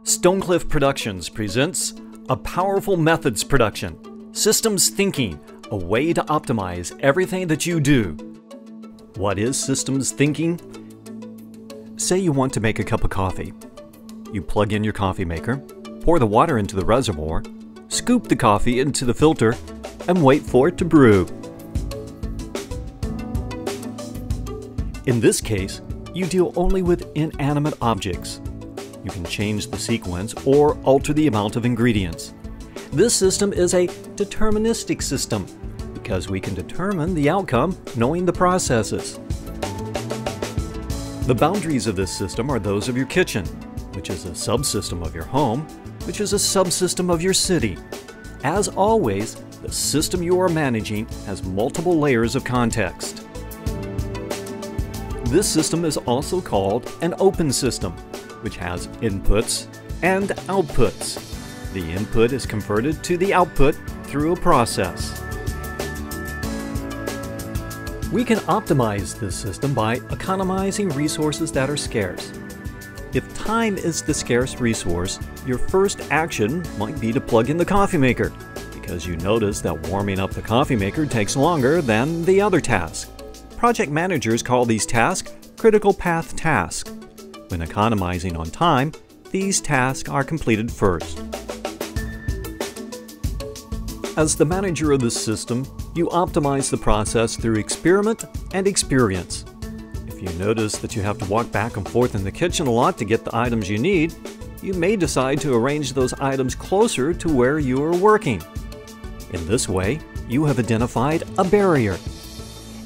Stonecliff Productions presents a powerful methods production, systems thinking, a way to optimize everything that you do. What is systems thinking? Say you want to make a cup of coffee. You plug in your coffee maker, pour the water into the reservoir, scoop the coffee into the filter, and wait for it to brew. In this case, you deal only with inanimate objects. You can change the sequence or alter the amount of ingredients. This system is a deterministic system because we can determine the outcome knowing the processes. The boundaries of this system are those of your kitchen, which is a subsystem of your home, which is a subsystem of your city. As always, the system you are managing has multiple layers of context. This system is also called an open system, which has inputs and outputs. The input is converted to the output through a process. We can optimize this system by economizing resources that are scarce. If time is the scarce resource, your first action might be to plug in the coffee maker, because you notice that warming up the coffee maker takes longer than the other task. Project managers call these tasks critical path tasks. When economizing on time, these tasks are completed first. As the manager of this system, you optimize the process through experiment and experience. If you notice that you have to walk back and forth in the kitchen a lot to get the items you need, you may decide to arrange those items closer to where you are working. In this way, you have identified a barrier.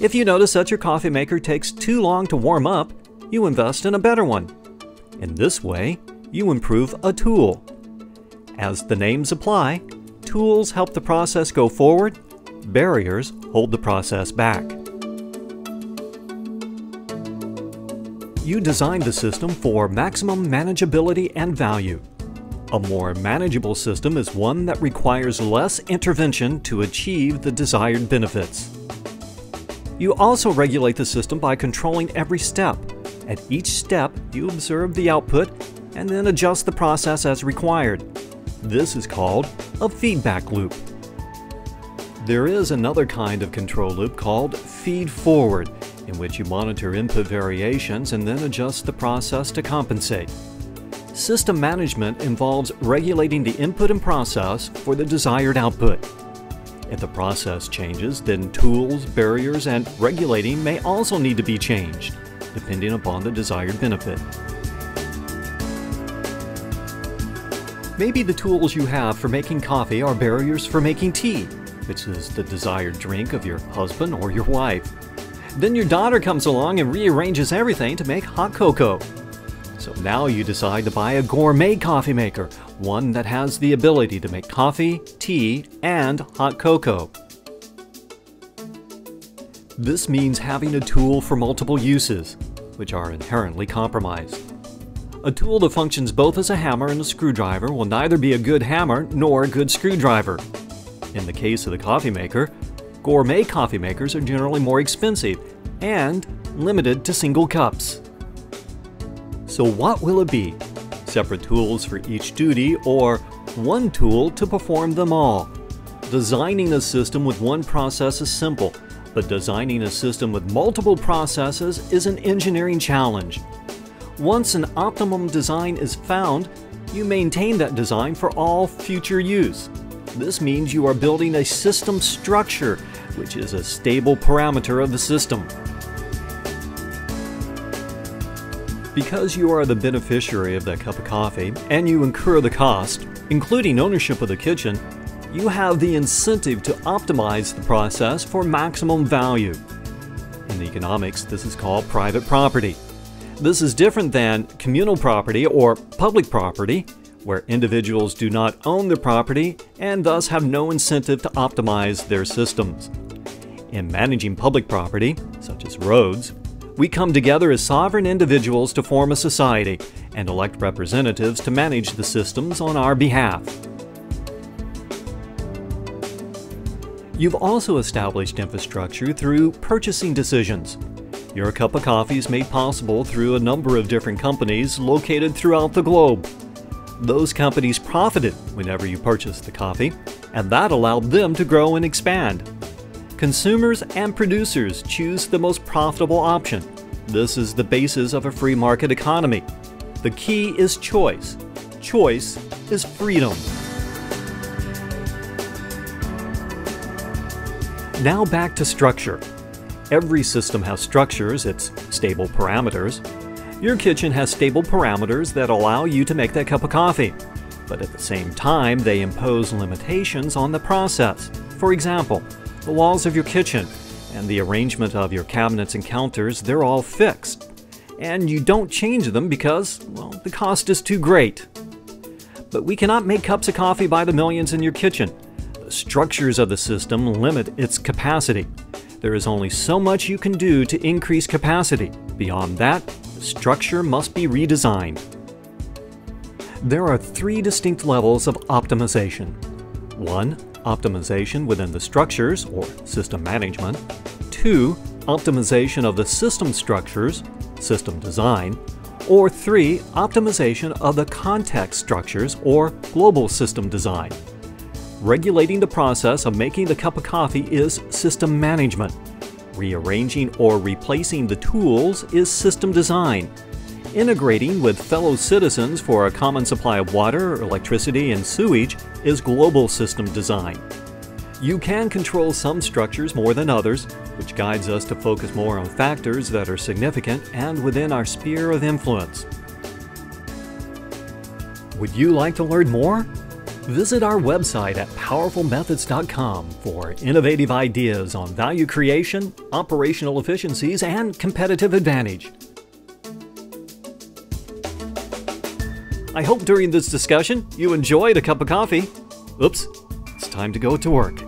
If you notice that your coffee maker takes too long to warm up, you invest in a better one. In this way, you improve a tool. As the names apply, tools help the process go forward, barriers hold the process back. You designed the system for maximum manageability and value. A more manageable system is one that requires less intervention to achieve the desired benefits. You also regulate the system by controlling every step. At each step, you observe the output and then adjust the process as required. This is called a feedback loop. There is another kind of control loop called feed-forward, in which you monitor input variations and then adjust the process to compensate. System management involves regulating the input and process for the desired output. If the process changes, then tools, barriers, and regulating may also need to be changed, depending upon the desired benefit. Maybe the tools you have for making coffee are barriers for making tea, which is the desired drink of your husband or your wife. Then your daughter comes along and rearranges everything to make hot cocoa. So now you decide to buy a gourmet coffee maker, one that has the ability to make coffee, tea, and hot cocoa. This means having a tool for multiple uses, which are inherently compromised. A tool that functions both as a hammer and a screwdriver will neither be a good hammer nor a good screwdriver. In the case of the coffee maker, gourmet coffee makers are generally more expensive and limited to single cups. So what will it be? Separate tools for each duty or one tool to perform them all? Designing a system with one process is simple, but designing a system with multiple processes is an engineering challenge. Once an optimum design is found, you maintain that design for all future use. This means you are building a system structure, which is a stable parameter of the system. Because you are the beneficiary of that cup of coffee and you incur the cost, including ownership of the kitchen, you have the incentive to optimize the process for maximum value. In economics, this is called private property. This is different than communal property or public property, where individuals do not own the property and thus have no incentive to optimize their systems. In managing public property, such as roads, we come together as sovereign individuals to form a society and elect representatives to manage the systems on our behalf. You've also established infrastructure through purchasing decisions. Your cup of coffee is made possible through a number of different companies located throughout the globe. Those companies profited whenever you purchased the coffee, and that allowed them to grow and expand. Consumers and producers choose the most profitable option. This is the basis of a free market economy. The key is choice. Choice is freedom. Now back to structure. Every system has structures, its stable parameters. Your kitchen has stable parameters that allow you to make that cup of coffee. But at the same time, they impose limitations on the process. For example, the walls of your kitchen and the arrangement of your cabinets and counters, they're all fixed. And you don't change them because, well, the cost is too great. But we cannot make cups of coffee by the millions in your kitchen. The structures of the system limit its capacity. There is only so much you can do to increase capacity. Beyond that, the structure must be redesigned. There are 3 distinct levels of optimization. 1. Optimization within the structures, or system management. 2. Optimization of the system structures, system design. Or 3. Optimization of the context structures, or global system design. Regulating the process of making the cup of coffee is system management. Rearranging or replacing the tools is system design. Integrating with fellow citizens for a common supply of water, electricity, and sewage is global system design. You can control some structures more than others, which guides us to focus more on factors that are significant and within our sphere of influence. Would you like to learn more? Visit our website at powerfulmethods.com for innovative ideas on value creation, operational efficiencies, and competitive advantage. I hope during this discussion you enjoyed a cup of coffee. Oops, it's time to go to work.